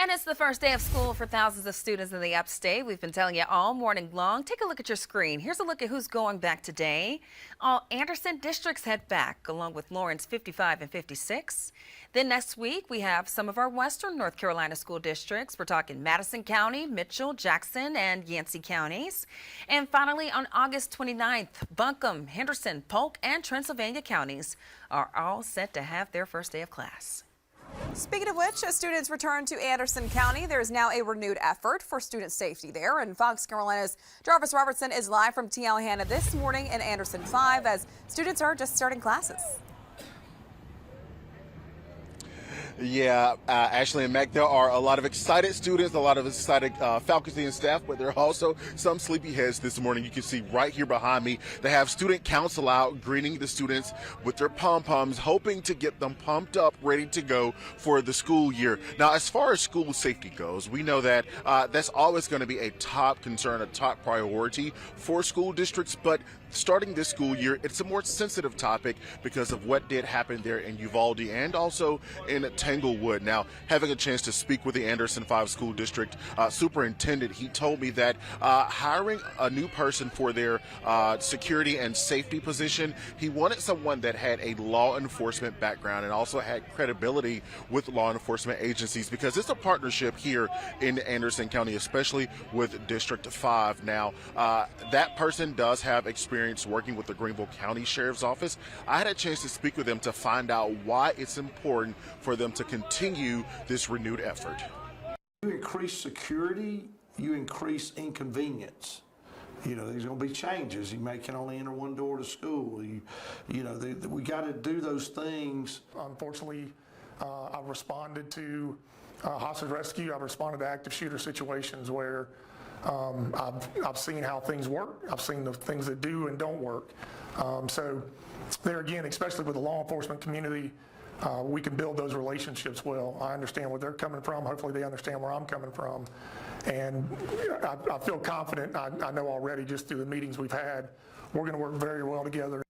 And it's the first day of school for thousands of students in the upstate. We've been telling you all morning long. Take a look at your screen. Here's a look at who's going back today. All Anderson districts head back, along with Lawrence 55 and 56. Then next week, we have some of our western North Carolina school districts. We're talking Madison County, Mitchell, Jackson, and Yancey counties. And finally, on August 29th, Buncombe, Henderson, Polk, and Transylvania counties are all set to have their first day of class. Speaking of which, as students return to Anderson County, there is now a renewed effort for student safety there. And Fox Carolina's Jarvis Robertson is live from T. Hannah this morning in Anderson 5 as students are just starting classes. Yeah, Ashley and Mac, there are a lot of excited students, a lot of excited faculty and staff, but there are also some sleepyheads this morning. You can see right here behind me, they have student council out greeting the students with their pom-poms, hoping to get them pumped up, ready to go for the school year. Now, as far as school safety goes, we know that that's always going to be a top concern, a top priority for school districts, but starting this school year, it's a more sensitive topic because of what did happen there in Uvalde and also in Tanglewood. Now, having a chance to speak with the Anderson 5 School District superintendent, he told me that hiring a new person for their security and safety position, he wanted someone that had a law enforcement background and also had credibility with law enforcement agencies because it's a partnership here in Anderson County, especially with District 5. Now, that person does have experience working with the Greenville County Sheriff's Office. I had a chance to speak with them to find out why it's important for them to continue this renewed effort. You increase security, you increase inconvenience. You know, there's going to be changes. You can only enter one door to school. We got to do those things. Unfortunately, I've responded to hostage rescue. I've responded to active shooter situations where I've seen how things work. I've seen the things that do and don't work. So there again, especially with the law enforcement community, we can build those relationships well. I understand where they're coming from. Hopefully they understand where I'm coming from. And I feel confident. I know already just through the meetings we've had, we're going to work very well together.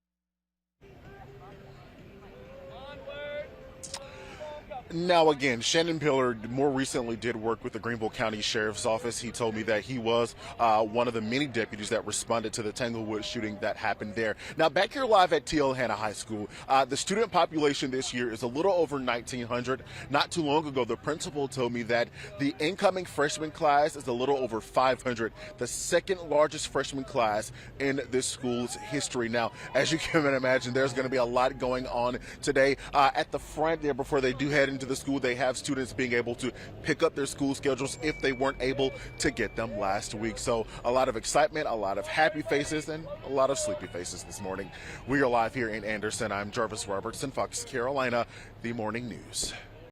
Now, again, Shannon Pillar more recently did work with the Greenville County Sheriff's Office. He told me that he was one of the many deputies that responded to the Tanglewood shooting that happened there. Now, back here live at T.L. Hannah High School, the student population this year is a little over 1,900. Not too long ago, the principal told me that the incoming freshman class is a little over 500, the second largest freshman class in this school's history. Now, as you can imagine, there's going to be a lot going on today. At the front there, before they do head into the school, they have students being able to pick up their school schedules if they weren't able to get them last week. So a lot of excitement, a lot of happy faces, and a lot of sleepy faces this morning. We are live here in Anderson. I'm Jarvis Robertson, Fox Carolina, the Morning News.